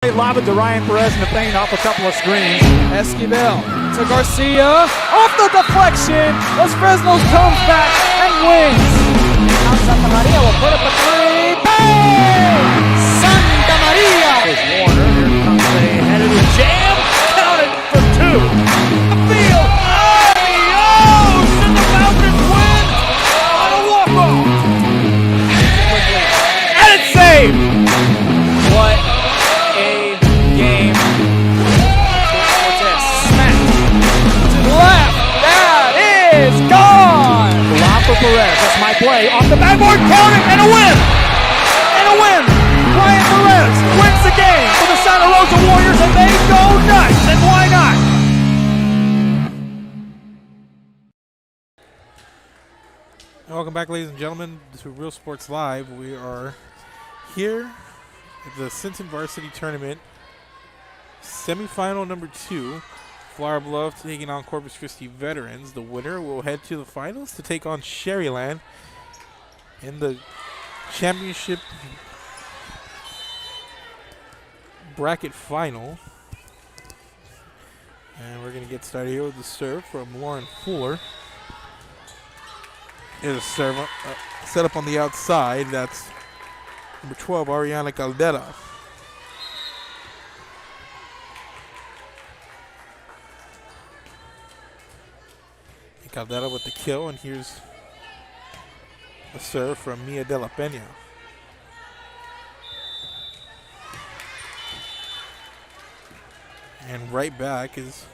Lob it to Ryan Perez in the paint off a couple of screens. Esquivel to Garcia. Off the deflection. Los Fresnos comes back and wins. Now Santa Maria will put up a three. Bang! Santa Maria! Here's Warner. Here comes a headed to jam. Counted for two. Field. Adios! And the Falcons win on a walk-off. And it's saved. What a game. Cortez smacked to the left. That is gone. Lob for Perez. That's my play. Off the backboard. Counted and a win. And a win. Ryan Perez wins the game for the Santa Rosa Warriors, and they go nuts. And why not? Welcome back, ladies and gentlemen, to Real Sports Live. We are here at the Sinton Varsity Tournament, semifinal number 2. Flower Bluff taking on Corpus Christi Veterans. The winner will head to the finals to take on Sherryland in the championship bracket final. And we're going to get started here with the serve from Lauren Fuller. Here's a serve set up on the outside. That's number 12, Ariana Caldera. And Caldera with the kill, and here's a serve from Mia De La Pena. And right back is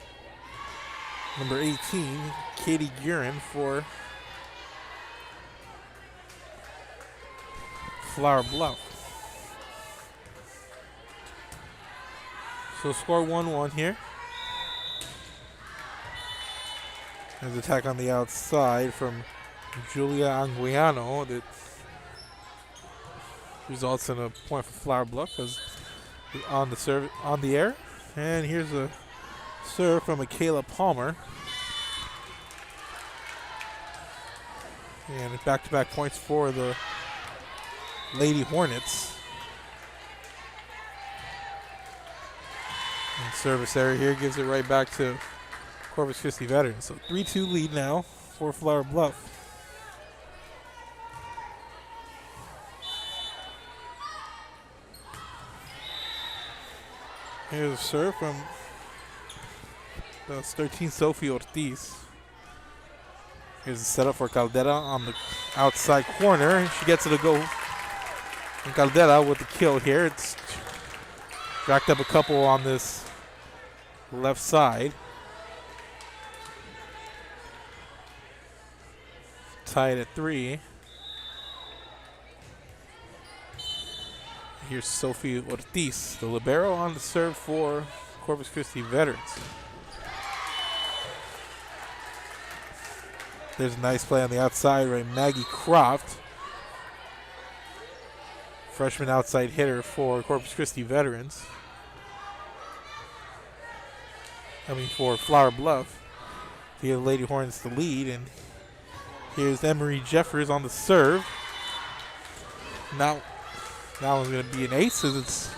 number 18, Katie Guerin for Flower Bluff. So score 1-1 here. There's an attack on the outside from Julia Anguiano that results in a point for Flower Bluff as on the serve on the air. And here's a serve from Michaela Palmer. And back-to-back points for the Lady Hornets. And service error here gives it right back to Corpus Christi Veterans. So 3-2 lead now for Flower Bluff. Here's a serve from that's 13 Sophie Ortiz. Here's a setup for Caldera on the outside corner. She gets it to go. And Caldera with the kill here. It's racked up a couple on this left side. Tied at 3. Here's Sophie Ortiz, the libero, on the serve for Corpus Christi Veterans. There's a nice play on the outside by Maggie Croft. Freshman outside hitter for Corpus Christi Veterans. For Flower Bluff. The Lady Hornets the lead, and here's Emery Jeffers on the serve. Now that one's going to be an ace as it's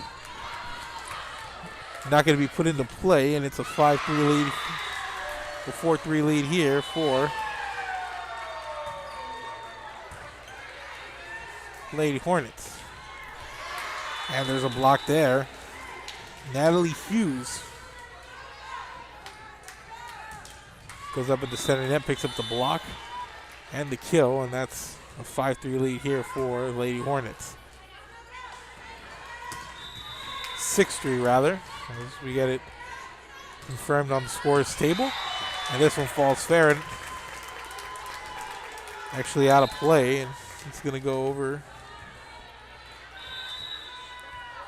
not going to be put into play, and it's a 5-3 lead, a 4-3 lead here for Lady Hornets. And there's a block there. Natalie Hughes goes up at the center net, picks up the block and the kill, and that's a 5-3 lead here for Lady Hornets. 6-3 rather, as we get it confirmed on the scores table. And this one falls fair and actually out of play, and it's going to go over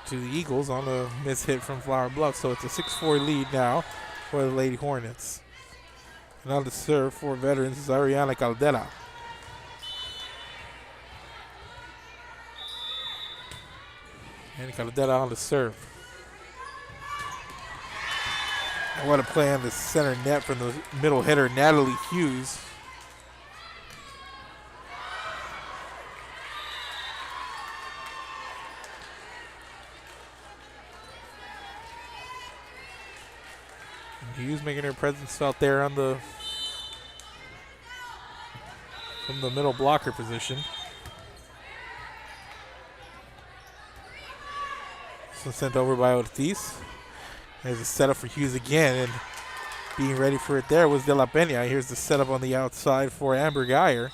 to the Eagles on a miss hit from Flower Bluff. So it's a 6-4 lead now for the Lady Hornets. And on the serve for Veterans is Ariana Caldera. And Caldera on the serve. And what a play on the center net from the middle hitter, Natalie Hughes. And Hughes making her presence felt there on the from the middle blocker position. This one sent over by Ortiz. There's a setup for Hughes again, and being ready for it there was De La Pena. Here's the setup on the outside for Amber Geyer.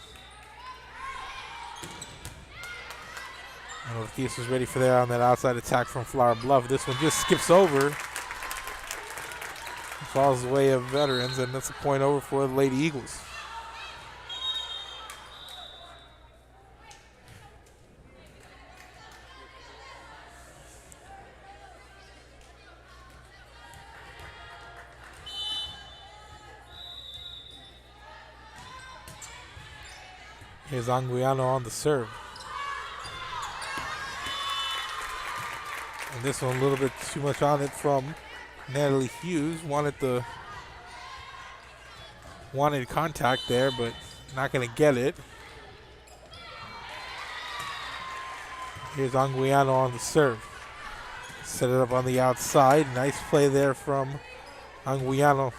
And Ortiz was ready for there on that outside attack from Flower Bluff. This one just skips over. Falls the way of veterans, and that's a point over for the Lady Eagles. Here's Anguiano on the serve. And this one a little bit too much on it from Natalie Hughes. Wanted contact there, but not going to get it. Here's Anguiano on the serve. Set it up on the outside. Nice play there from Anguiano.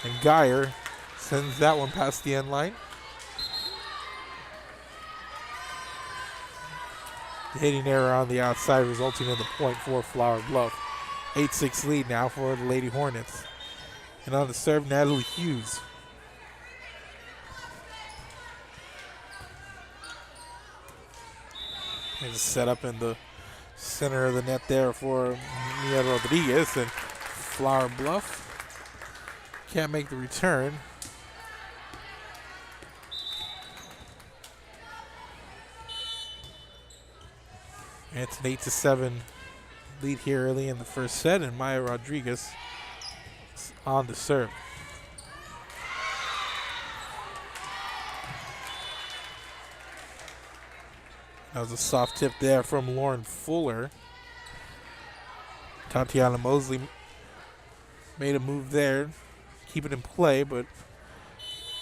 And Geyer sends that one past the end line. The hitting error on the outside resulting in the point for Flower Bluff. 8-6 lead now for the Lady Hornets. And on the serve, Natalie Hughes. There's a setup in the center of the net there for Mia Rodriguez, and Flower Bluff can't make the return. And it's an 8-7 lead here early in the first set, and Maya Rodriguez is on the serve. That was a soft tip there from Lauren Fuller. Tatiana Mosley made a move there, keep it in play, but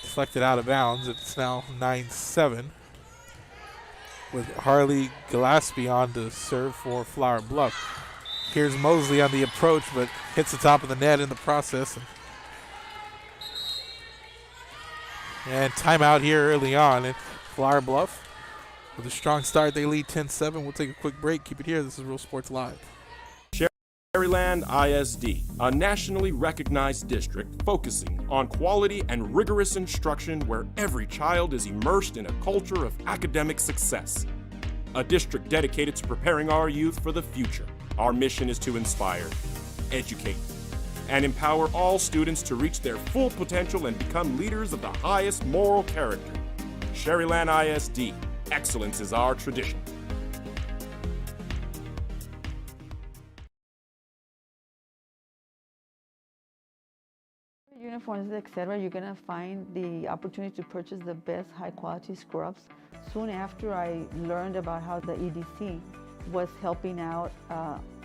deflected out of bounds. It's now 9-7. With Harley Gillespie on to serve for Flower Bluff. Here's Mosley on the approach, but hits the top of the net in the process. And timeout here early on. And Flower Bluff, with a strong start, they lead 10-7. We'll take a quick break. Keep it here. This is Real Sports Live. Maryland ISD, a nationally recognized district focusing on quality and rigorous instruction where every child is immersed in a culture of academic success. A district dedicated to preparing our youth for the future. Our mission is to inspire, educate, and empower all students to reach their full potential and become leaders of the highest moral character. Sherryland ISD, excellence is our tradition. Uniforms, etc., you're going to find the opportunity to purchase the best high-quality scrubs. Soon after I learned about how the EDC was helping out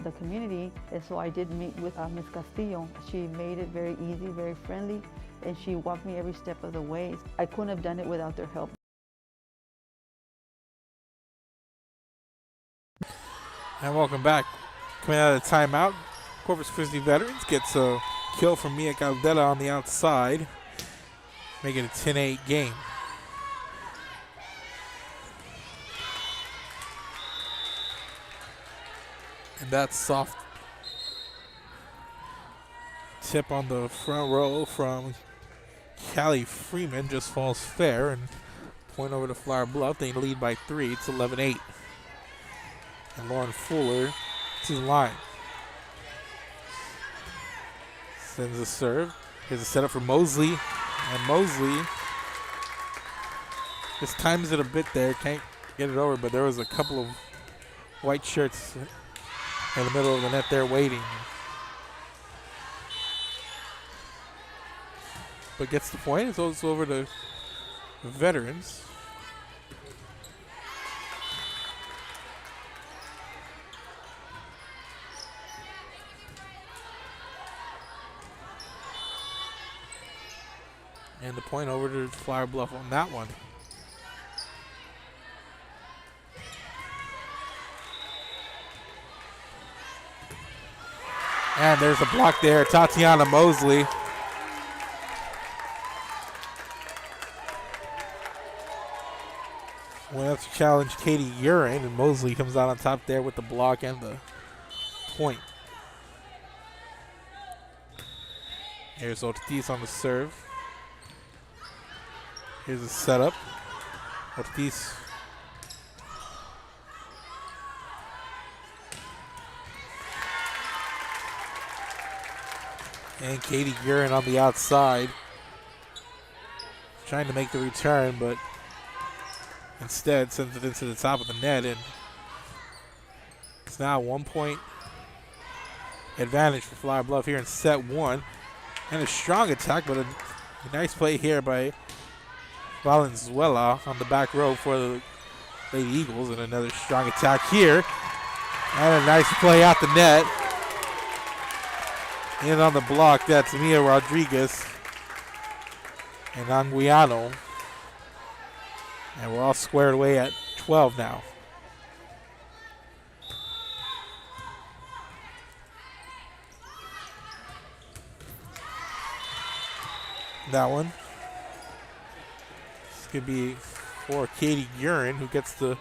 the community, and so I did meet with Ms. Castillo. She made it very easy, very friendly, and she walked me every step of the way. I couldn't have done it without their help. And welcome back. Coming out of the timeout, Corpus Christi Veterans gets a kill from Mia Caldera on the outside, making it a 10-8 game. And that soft tip on the front row from Callie Freeman just falls fair, and point over to Flower Bluff. They lead by 3. It's 11-8. And Lauren Fuller to the line. Sends a serve. Here's a setup for Mosley. And Mosley just times it a bit there. Can't get it over, but there was a couple of white shirts in the middle of the net there waiting. But gets the point. It's also over to Veterans. And the point over to Flower Bluff on that one. And there's a block there. Tatiana Mosley. Went up to challenge Katie Urin, and Mosley comes out on top there with the block and the point. Here's Ortiz on the serve. Here's a setup. Ortiz. And Katie Urin on the outside. Trying to make the return, but instead sends it into the top of the net, and it's now a 1 point advantage for Flower Bluff here in set one. And a strong attack, but a nice play here by Valenzuela on the back row for the Lady Eagles, and another strong attack here. And a nice play out the net. In on the block, that's Mia Rodriguez and Anguiano. And we're all squared away at 12 now. That one. This could be for Katie Urin, who gets the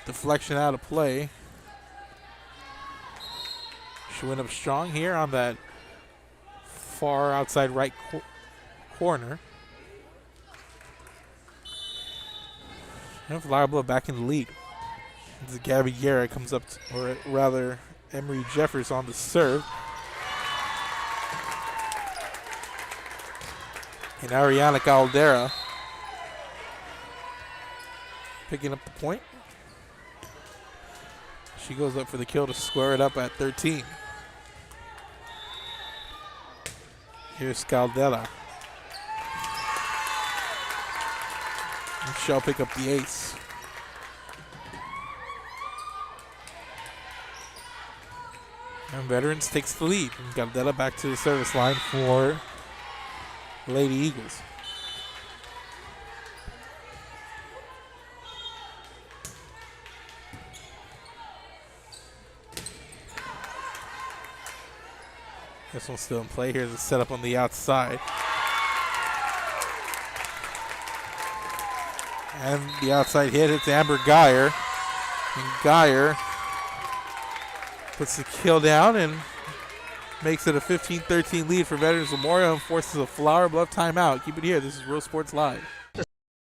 deflection out of play. She went up strong here on that far outside right corner. And Flower Bluff back in the lead. As Gabby Guerra comes up, or rather Emery Jeffers on the serve. And Ariana Caldera picking up the point. She goes up for the kill to square it up at 13. Here's Caldera. And she'll pick up the ace. And Veterans takes the lead. And Caldera back to the service line for Lady Eagles. This one's still in play. Here's a setup on the outside. And the outside hit hits Amber Geyer. And Geyer puts the kill down and makes it a 15-13 lead for Veterans Memorial and forces a Flower Bluff timeout. Keep it here. This is Real Sports Live.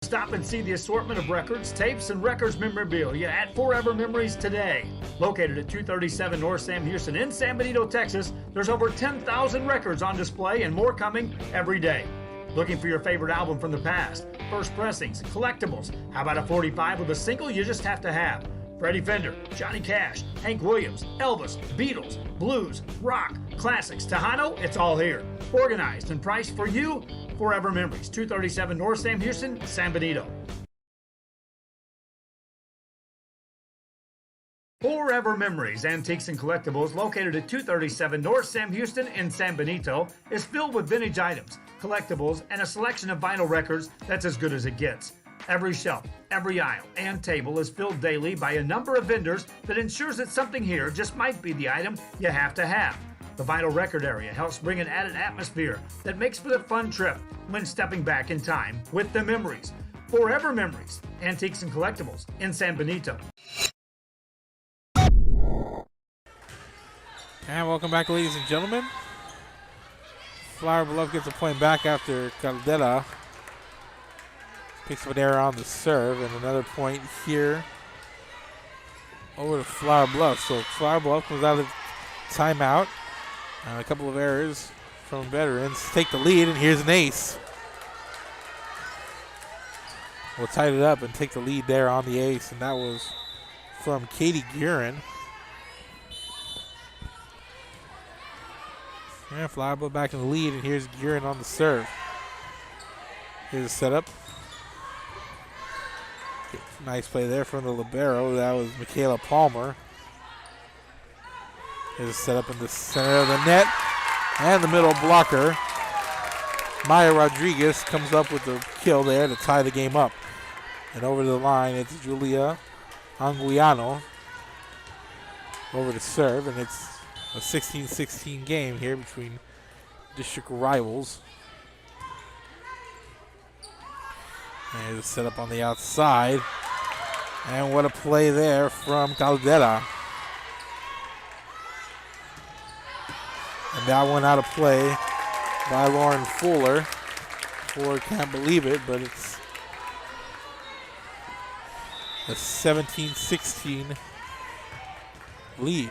Stop and see the assortment of records, tapes, and records memorabilia at Forever Memories today. Located at 237 North Sam Houston in San Benito, Texas, there's over 10,000 records on display and more coming every day. Looking for your favorite album from the past? First pressings, collectibles. How about a 45 with a single you just have to have? Freddie Fender, Johnny Cash, Hank Williams, Elvis, Beatles, blues, rock, classics, Tejano, it's all here. Organized and priced for you. Forever Memories, 237 North Sam Houston, San Benito. Forever Memories, Antiques and Collectibles, located at 237 North Sam Houston in San Benito, is filled with vintage items, collectibles, and a selection of vinyl records that's as good as it gets. Every shelf, every aisle, and table is filled daily by a number of vendors that ensures that something here just might be the item you have to have. The vinyl record area helps bring an added atmosphere that makes for a fun trip when stepping back in time with the memories. Forever Memories, Antiques and Collectibles in San Benito. And welcome back, ladies and gentlemen. Flower Bluff gets a point back after Caldera picks up an error on the serve, and another point here over to Flower Bluff. So Flower Bluff comes out of timeout. A couple of errors from Veterans. Take the lead, and here's an ace. We'll tie it up and take the lead there on the ace, and that was from Katie Guerin. And Flower Bluff back in the lead, and here's Guerin on the serve. Here's a setup. Nice play there from the libero. That was Michaela Palmer. Here's a setup in the center of the net. And the middle blocker. Maya Rodriguez comes up with the kill there to tie the game up. And over the line, it's Julia Anguiano over to serve. And it's a 16-16 game here between district rivals. And it's set up on the outside. And what a play there from Caldera. And that one out of play by Lauren Fuller. Fuller can't believe it, but it's a 17-16 lead.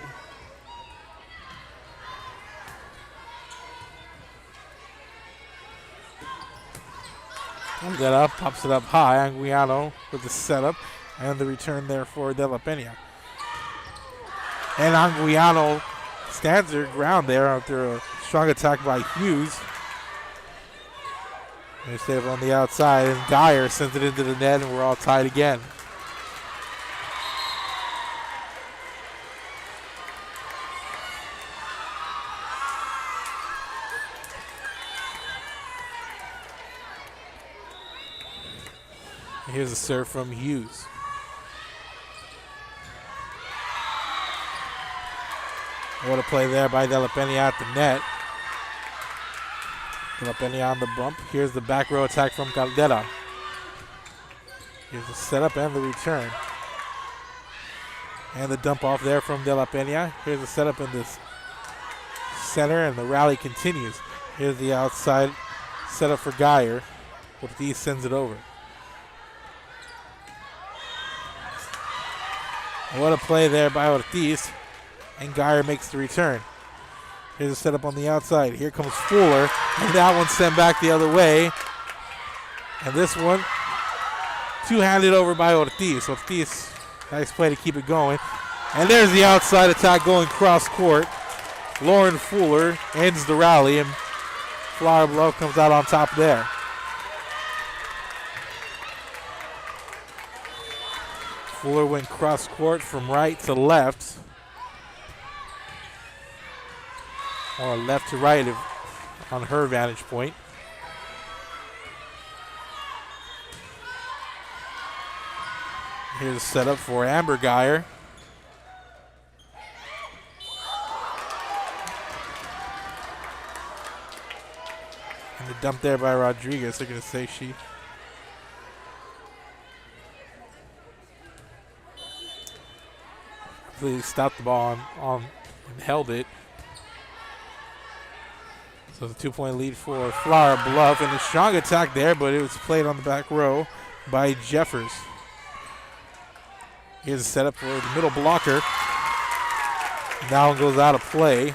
Caldera pops it up high. Anguiano with the setup and the return there for De La Pena. And Anguiano stands her ground there after a strong attack by Hughes. They stay up on the outside, and Geyer sends it into the net, and we're all tied again. Here's a serve from Hughes. What a play there by De La Pena at the net. De La Pena on the bump. Here's the back row attack from Caldera. Here's the setup and the return. And the dump off there from De La Pena. Here's the setup in this center, and the rally continues. Here's the outside setup for Geyer. Ortiz sends it over. What a play there by Ortiz. And Geyer makes the return. Here's a setup on the outside. Here comes Fuller. And that one sent back the other way. And this one, two-handed over by Ortiz. Ortiz, nice play to keep it going. And there's the outside attack going cross court. Lauren Fuller ends the rally, and Flower Bluff comes out on top there. Fuller went cross court from right to left. Or left to right on her vantage point. Here's a setup for Amber Geyer. And the dump there by Rodriguez. They're going to say she completely stopped the ball on and held it. So the 2-point lead for Flower Bluff, and a strong attack there, but it was played on the back row by Jeffers. Here's a setup for the middle blocker. That one goes out of play.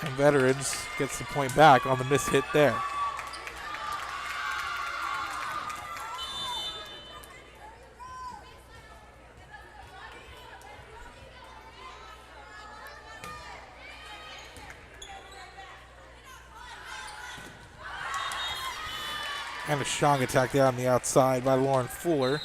And Veterans gets the point back on the miss hit there. And a strong attack there on the outside by Lauren Fuller.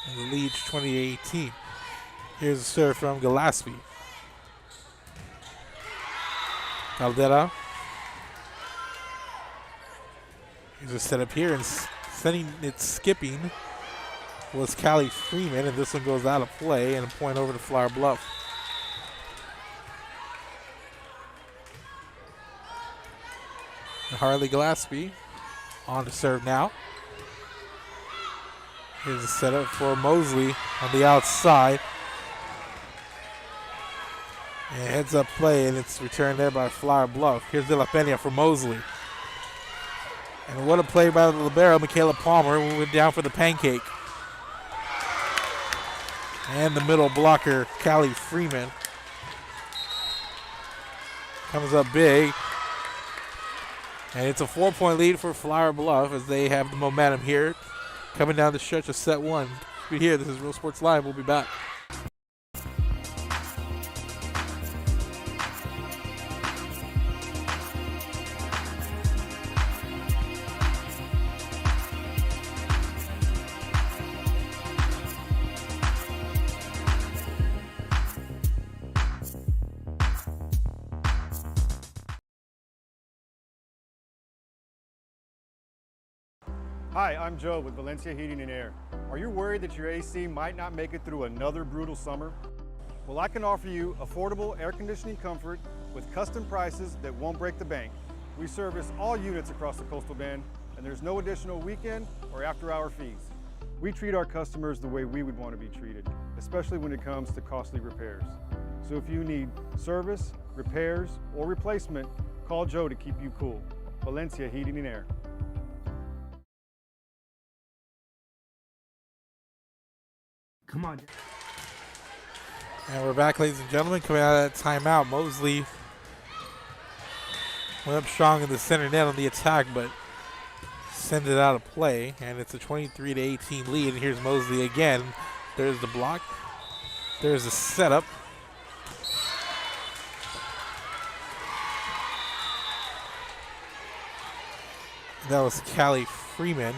And the lead's 20-18. Here's a serve from Gillespie. Caldera. Here's a setup here, and sending it skipping was Callie Freeman, and this one goes out of play, and a point over to Flower Bluff. And Harley Gillespie on to serve now. Here's a setup for Mosley on the outside. And heads up play, and it's returned there by Flower Bluff. Here's De La Pena for Mosley. And what a play by the libero, Michaela Palmer, who went down for the pancake. And the middle blocker, Callie Freeman, comes up big. And it's a 4-point lead for Flower Bluff as they have the momentum here. Coming down the stretch of set one. Be here. This is Real Sports Live. We'll be back. Hi, I'm Joe with Valencia Heating and Air. Are you worried that your AC might not make it through another brutal summer? Well, I can offer you affordable air conditioning comfort with custom prices that won't break the bank. We service all units across the Coastal Bend, and there's no additional weekend or after-hour fees. We treat our customers the way we would want to be treated, especially when it comes to costly repairs. So if you need service, repairs, or replacement, call Joe to keep you cool. Valencia Heating and Air. Come on. And we're back, ladies and gentlemen, coming out of that timeout. Mosley went up strong in the center net on the attack, but send it out of play, and it's a 23-18 lead. And here's Mosley again. There's the block. There's the setup. That was Callie Freeman.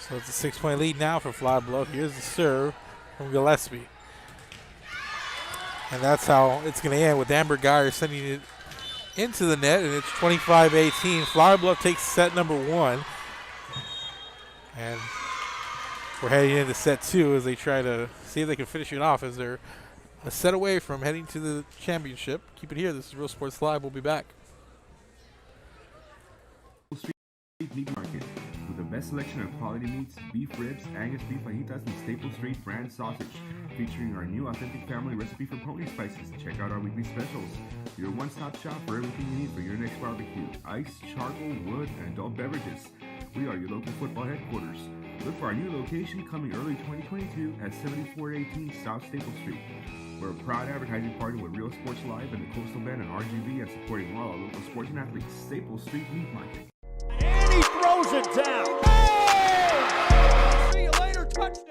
So it's a 6-point lead now for Flower Bluff. Here's the serve from Gillespie. And that's how it's going to end, with Amber Geyer sending it into the net, and it's 25-18. Flower Bluff takes set number 1. And we're heading into set 2 as they try to see if they can finish it off, as they're a set away from heading to the championship. Keep it here. This is Real Sports Live. We'll be back. Meat Market, with the best selection of quality meats, beef ribs, Angus beef fajitas, and Staple Street brand sausage, featuring our new authentic family recipe for pony spices. Check out our weekly specials. Your one-stop shop for everything you need for your next barbecue: ice, charcoal, wood, and adult beverages. We are your local football headquarters. Look for our new location coming early 2022 at 7418 South Staple Street. We're a proud advertising partner with Real Sports Live and the Coastal Bend and RGV, and supporting all our local sports and athletes. Staple Street Meat Market. And he throws it down. Hey! See you later, touchdown.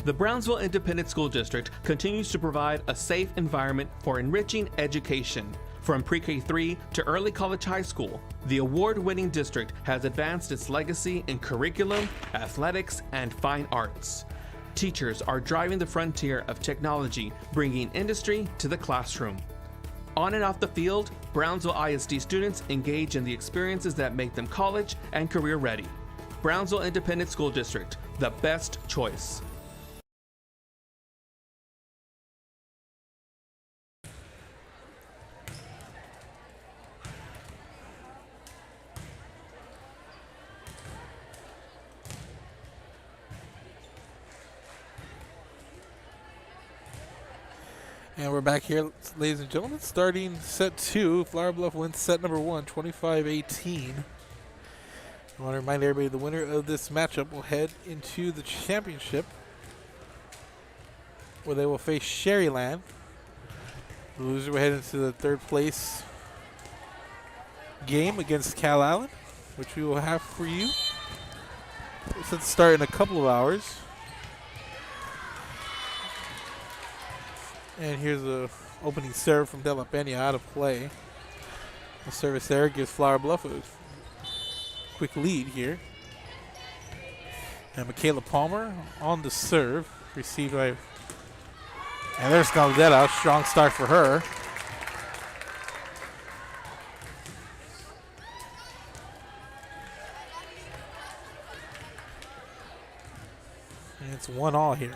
The Brownsville Independent School District continues to provide a safe environment for enriching education. From pre-K3 to early college high school, the award-winning district has advanced its legacy in curriculum, athletics, and fine arts. Teachers are driving the frontier of technology, bringing industry to the classroom. On and off the field, Brownsville ISD students engage in the experiences that make them college and career ready. Brownsville Independent School District, the best choice. And we're back here, ladies and gentlemen, starting set 2. Flower Bluff wins set number 1, 25-18. I want to remind everybody the winner of this matchup will head into the championship, where they will face Sherryland. The loser will head into the third place game against Cal Allen, which we will have for you. It's set to start in a couple of hours. And here's the opening serve from De La Peña out of play. The service there gives Flower Bluff a quick lead here. And Michaela Palmer on the serve, received by, and there's Galdetta. Strong start for her. And it's 1-1 here.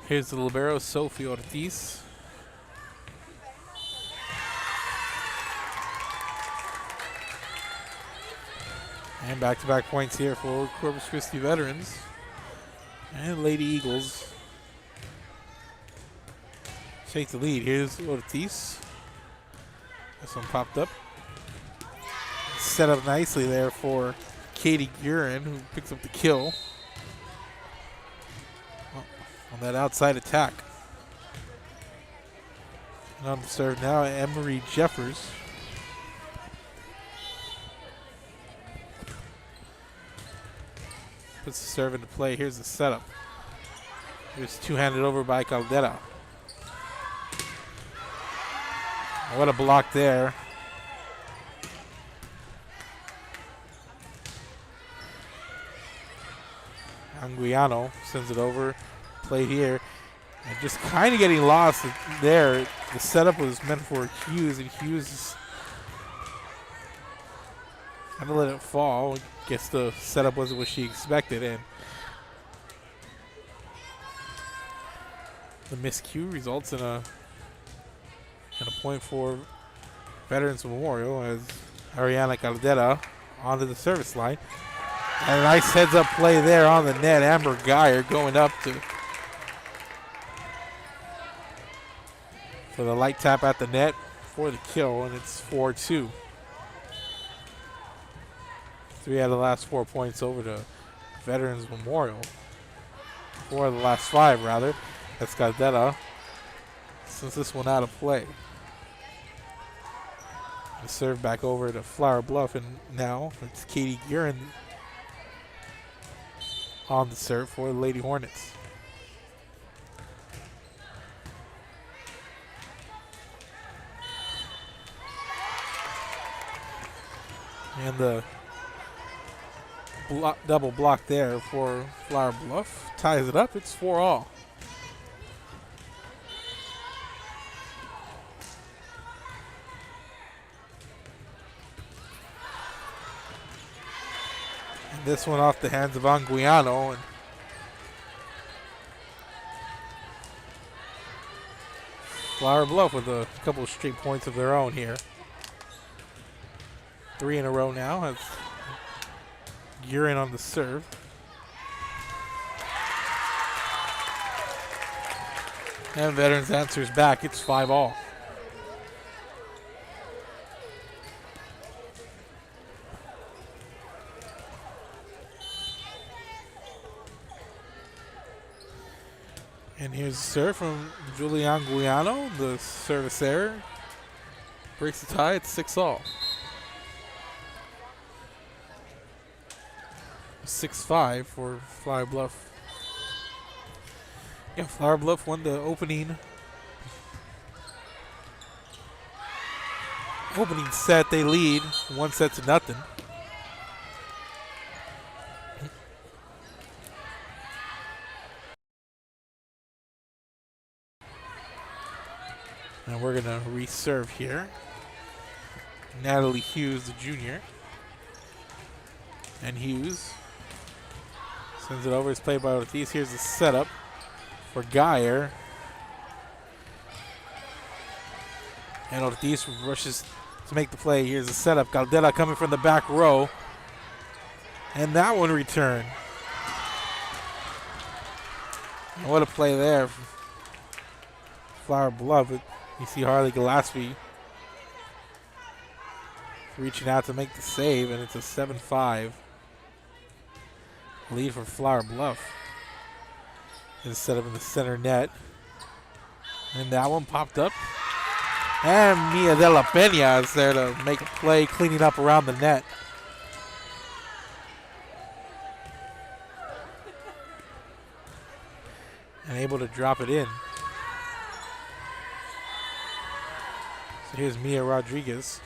Here's the libero, Sophie Ortiz. And back-to-back points here for Corpus Christi veterans and Lady Eagles. take the lead. Here's Ortiz. This one popped up. Set up nicely there for Katie Guerin, who picks up the kill on that outside attack. And on the serve now, Emery Jeffers. Puts the serve into play. Here's the setup. Here's two-handed over by Caldera. What a block there. Anguiano sends it over. Played here. And just kind of getting lost there. The setup was meant for Hughes, and Hughes kind of let it fall. Guess the setup wasn't what she expected, and the miscue results in a point for Veterans Memorial as Ariana Caldera onto the service line. And a nice heads-up play there on the net. Amber Geyer going up for the light tap at the net for the kill, and it's 4-2. 3 out of the last 4 points over to Veterans Memorial. 4 of the last 5, rather. That's Caldera. Since this one out of play. The serve back over to Flower Bluff, and now it's Katie Guerin on the serve for the Lady Hornets. And the double block there for Flower Bluff ties it up. It's 4-all. This one off the hands of Anguiano. And Flower Bluff with a couple of straight points of their own here. 3 in a row now. Has Guerin on the serve. And Veterans answers back. It's 5-all. And here's a serve from Julian Guiano, the service error. Breaks the tie, it's 6-all. 6-5 for Flower Bluff. Yeah, Flower Bluff won the opening set. They lead 1-0. And we're going to reserve here. Natalie Hughes, the junior. And Hughes sends it over. It's played by Ortiz. Here's the setup for Geyer. And Ortiz rushes to make the play. Here's the setup. Caldera coming from the back row. And that one returned. And what a play there. Flower Bluff. You see Harley Gillespie reaching out to make the save, and it's a 7-5 lead for Flower Bluff. It's set up in the center net. And that one popped up. And Mia de la Peña is there to make a play, cleaning up around the net. And able to drop it in. So here's Mia Rodriguez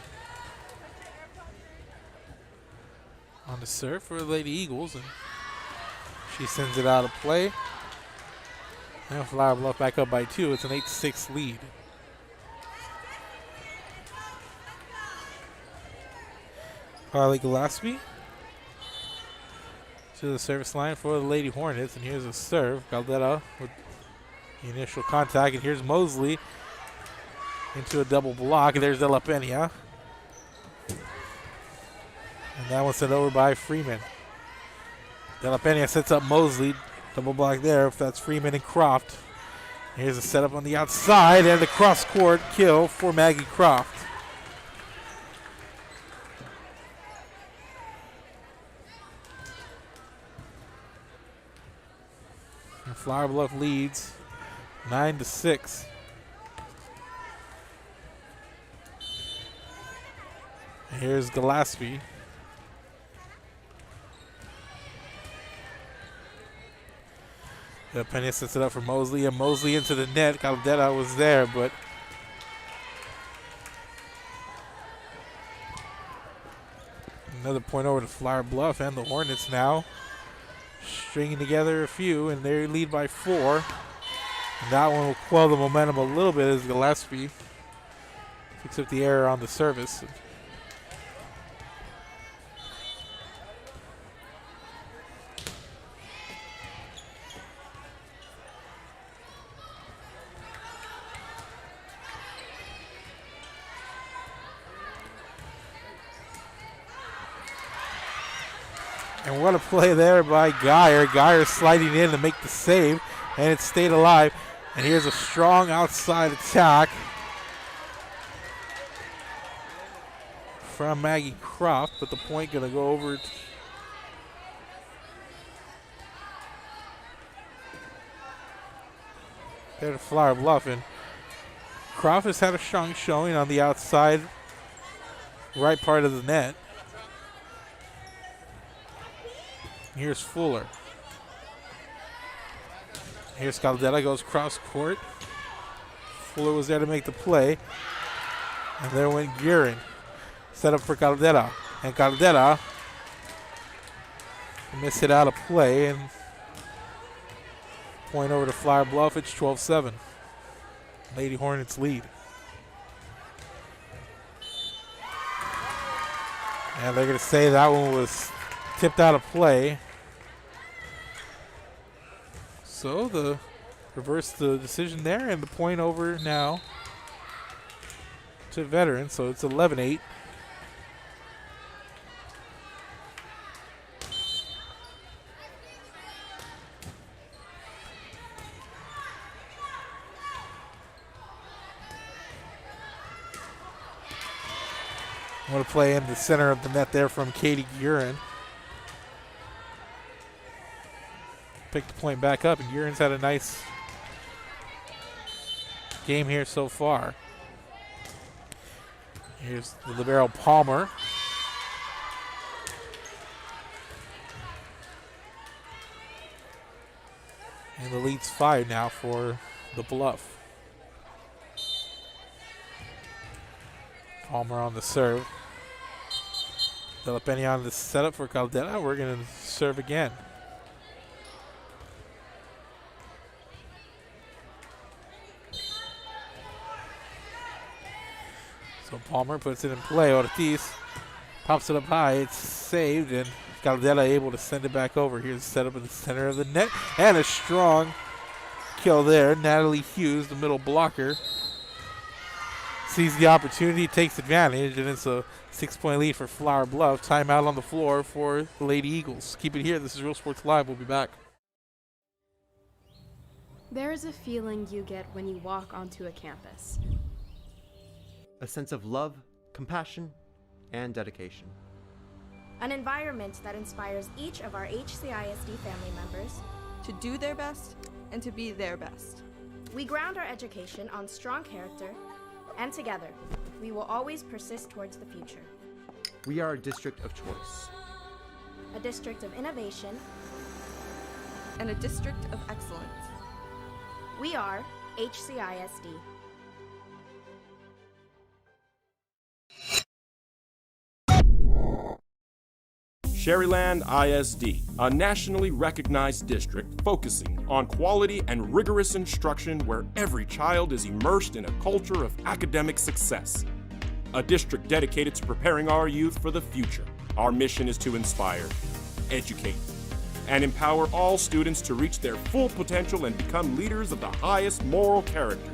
on the serve for the Lady Eagles, and she sends it out of play. Now Flower Bluff back up by 2. It's an 8-6 lead. Harley Gillespie to the service line for the Lady Hornets, and here's a serve. Caldera with the initial contact, and here's Mosley into a double block. There's De La Peña. And that one's sent over by Freeman. De La Peña sets up Mosley. Double block there. If that's Freeman and Croft. Here's a setup on the outside and the cross-court kill for Maggie Croft. And Flower Bluff leads 9-6. Here's Gillespie. Pena sets it up for Mosley, and Mosley into the net. Caldera was there, but another point over to Flower Bluff, and the Hornets now stringing together a few, and they lead by 4. And that one will quell the momentum a little bit as Gillespie picks up the error on the service. And what a play there by Geyer. Geyer sliding in to make the save, and it stayed alive. And here's a strong outside attack from Maggie Croft, but the point going to go over there to Flower Bluff. And Croft has had a strong showing on the outside right part of the net. Here's Fuller. Here's Caldera, goes cross court. Fuller was there to make the play. And there went Guerin. Set up for Caldera. And Caldera missed it out of play. And point over to Flower Bluff. It's 12-7. Lady Hornets lead. And they're going to say that one was tipped out of play. So the reverse the decision there, and the point over now to Veterans. So it's 11-8. I'm going to play in the center of the net there from Katie Guerin. Pick the point back up, and Guerin's had a nice game here so far. Here's the libero Palmer. And the lead's 5 now for the Bluff. Palmer on the serve. Delapena on the setup for Caldera. We're going to serve again. So Palmer puts it in play. Ortiz pops it up high. It's saved, and Caldera able to send it back over. Here's the setup in the center of the net. And a strong kill there. Natalie Hughes, the middle blocker, sees the opportunity, takes advantage, and it's a 6-point lead for Flower Bluff. Timeout on the floor for the Lady Eagles. Keep it here. This is Real Sports Live. We'll be back. There is a feeling you get when you walk onto a campus. A sense of love, compassion, and dedication. An environment that inspires each of our HCISD family members to do their best and to be their best. We ground our education on strong character, and together, we will always persist towards the future. We are a district of choice. A district of innovation. And a district of excellence. We are HCISD. Sherryland ISD, a nationally recognized district focusing on quality and rigorous instruction where every child is immersed in a culture of academic success. A district dedicated to preparing our youth for the future. Our mission is to inspire, educate, and empower all students to reach their full potential and become leaders of the highest moral character.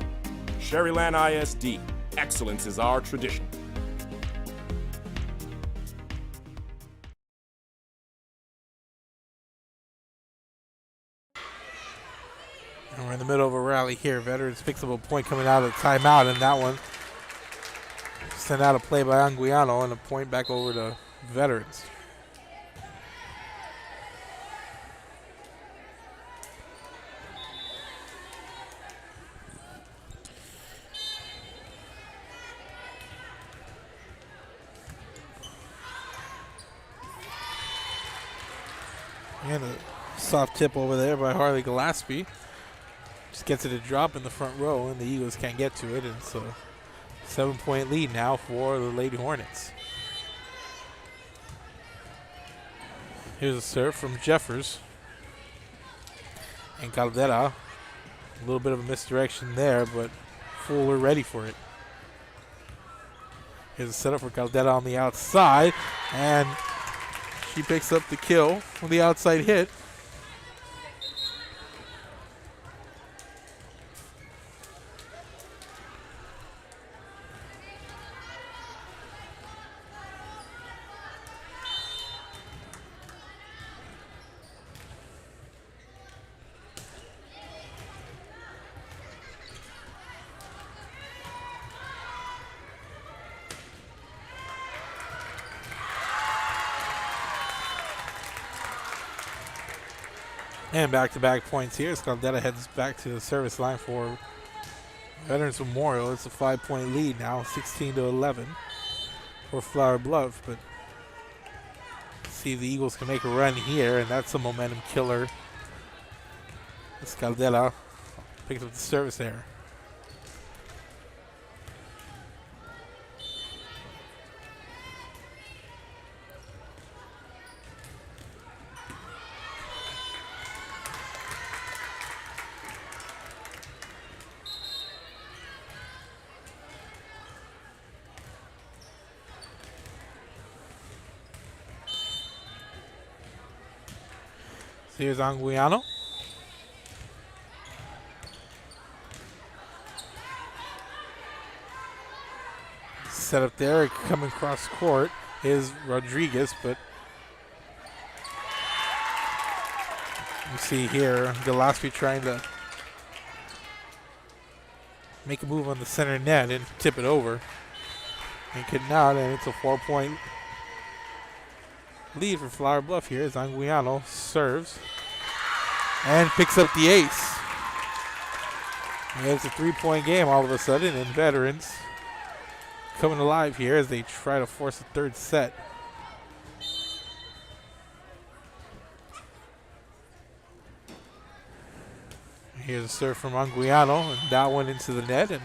Sherryland ISD, excellence is our tradition. And we're in the middle of a rally here. Veterans picks up a point coming out of the timeout, and that one sent out a play by Anguiano and a point back over to Veterans. And a soft tip over there by Harley Gillespie. Just gets it to drop in the front row, and the Eagles can't get to it. And so 7-point lead now for the Lady Hornets. Here's a serve from Jeffers. And Caldera. A little bit of a misdirection there, but Fuller ready for it. Here's a setup for Caldera on the outside. And she picks up the kill from the outside hit. And back-to-back points here. Scaldetta heads back to the service line for Veterans Memorial. It's a 5-point lead now, 16-11 for Flower Bluff. But see if the Eagles can make a run here, and that's a momentum killer. Scaldetta picks up the service error. Here's Anguiano. Set up there, coming across court is Rodriguez, but you see here Gillespie trying to make a move on the center net and tip it over. And could not, and it's a 4-point lead for Flower Bluff here as Anguiano serves and picks up the ace. And it's a 3-point game all of a sudden, and Veterans coming alive here as they try to force a third set. Here's a serve from Anguiano, and that one into the net, and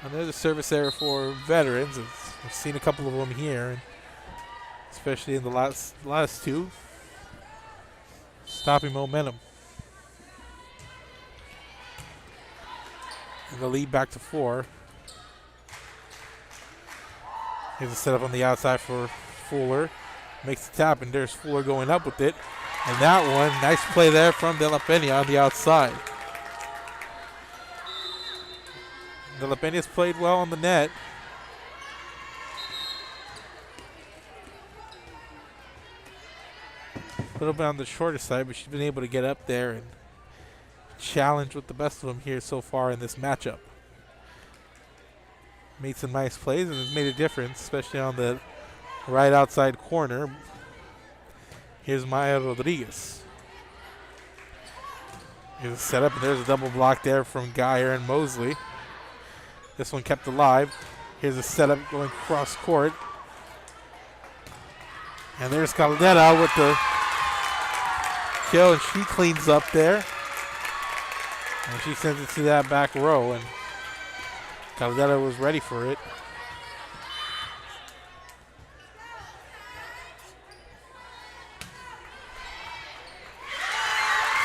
another service error for Veterans. I've seen a couple of them here, and especially in the last two. Stopping momentum. And the lead back to 4. Here's a setup on the outside for Fuller. Makes the tap, and there's Fuller going up with it. And that one, nice play there from De La Peña on the outside. De La Peña's played well on the net. A little bit on the shorter side, but she's been able to get up there and challenge with the best of them here so far in this matchup. Made some nice plays and has made a difference, especially on the right outside corner. Here's Maya Rodriguez. Here's a setup, and there's a double block there from Geyer and Mosley. This one kept alive. Here's a setup going cross court. And there's Caldera with the kill, and she cleans up there. And she sends it to that back row, and Caldera was ready for it.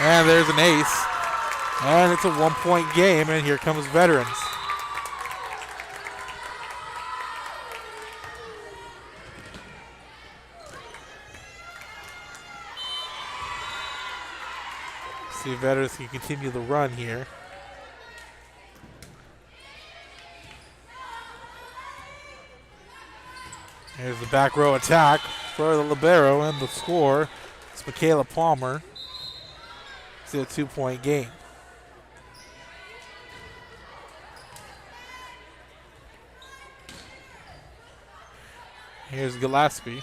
And there's an ace. And it's a 1-point game, and here comes Veterans. See if Veterans can continue the run here. Here's the back row attack for the libero, and the score is Michaela Palmer. It's a 2-point game. Here's Gillespie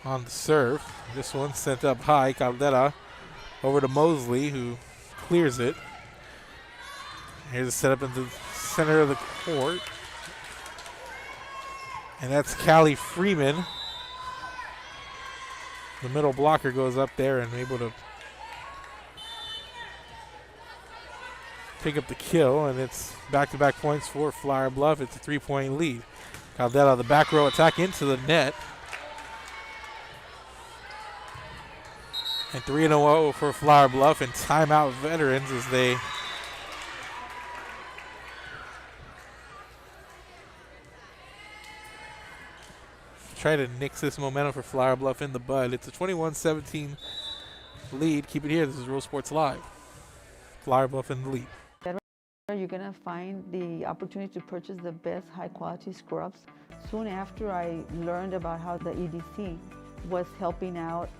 on the serve. This one sent up high. Caldera over to Mosley, who clears it. Here's a setup in the center of the court. And that's Callie Freeman. The middle blocker goes up there and able to pick up the kill, and it's back-to-back points for Flower Bluff. It's a 3-point lead. Caldera, the back row attack into the net. And 3-0 for Flower Bluff, and timeout Veterans as they try to nix this momentum for Flower Bluff in the bud. It's a 21-17 lead. Keep it here. This is Real Sports Live. Flower Bluff in the lead. You're going to find the opportunity to purchase the best high-quality scrubs. Soon after I learned about how the EDC was helping out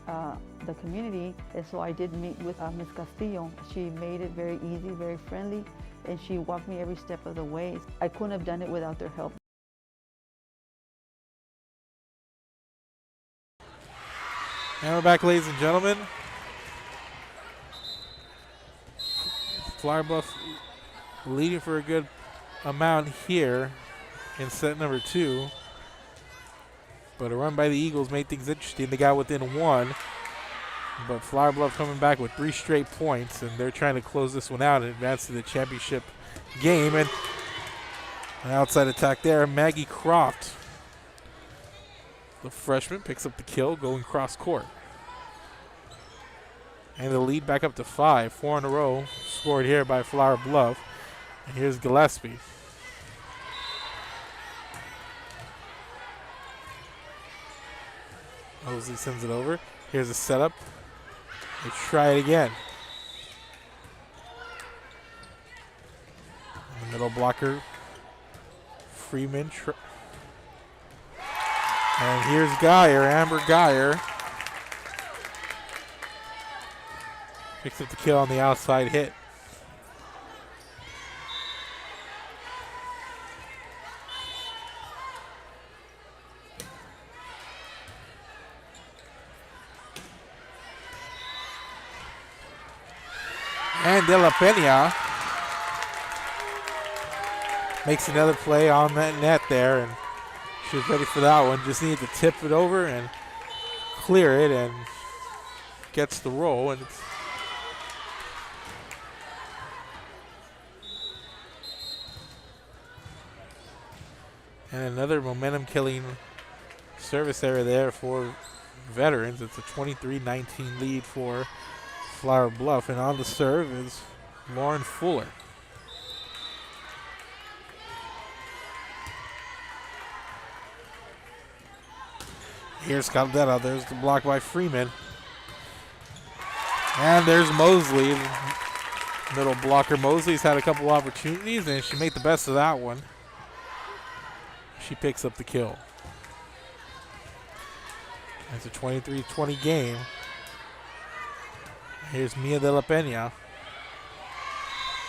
the community, and so I did meet with Ms. Castillo. She made it very easy, very friendly, and she walked me every step of the way. I couldn't have done it without their help. And we're back, ladies and gentlemen. Flower Bluff leading for a good amount here in set number 2. But a run by the Eagles made things interesting. They got within 1. But Flower Bluff coming back with 3 straight points, and they're trying to close this one out and advance to the championship game. And an outside attack there, Maggie Croft, the freshman, picks up the kill going cross court. And the lead back up to 5. 4 in a row scored here by Flower Bluff. And here's Gillespie. Mosley sends it over. Here's a setup. They try it again. And the middle blocker, Freeman. And here's Geyer, Amber Geyer. Picks up the kill on the outside hit. And De La Pena makes another play on that net there, and she was ready for that one. Just needed to tip it over and clear it, and gets the roll. And it's another momentum-killing service error there for Veterans. It's a 23-19 lead for Flower Bluff, and on the serve is Lauren Fuller. Here's Caldera. There's the block by Freeman. And there's Mosley. Middle blocker. Mosley's had a couple opportunities, and she made the best of that one. She picks up the kill. It's a 23-20 game. Here's Mia De La Pena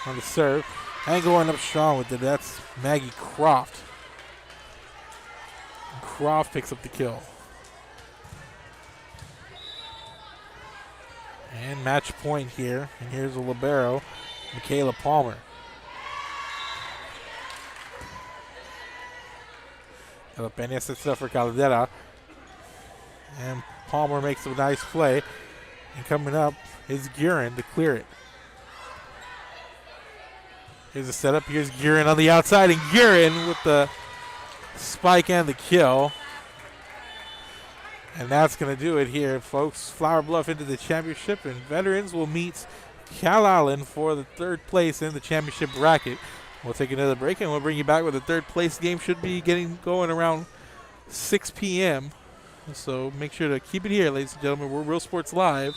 on the serve. And going up strong with it. That's Maggie Croft. And Croft picks up the kill. And match point here. And here's a libero, Michaela Palmer. De La Pena sets it up for Caldera. And Palmer makes a nice play. And coming up is Guerin to clear it. Here's a setup. Here's Guerin on the outside. And Guerin with the spike and the kill. And that's going to do it here, folks. Flower Bluff into the championship. And Veterans will meet Cal Allen for the 3rd place in the championship bracket. We'll take another break, and we'll bring you back with the 3rd place game. Should be getting going around 6 p.m. So make sure to keep it here, ladies and gentlemen. We're Real Sports Live.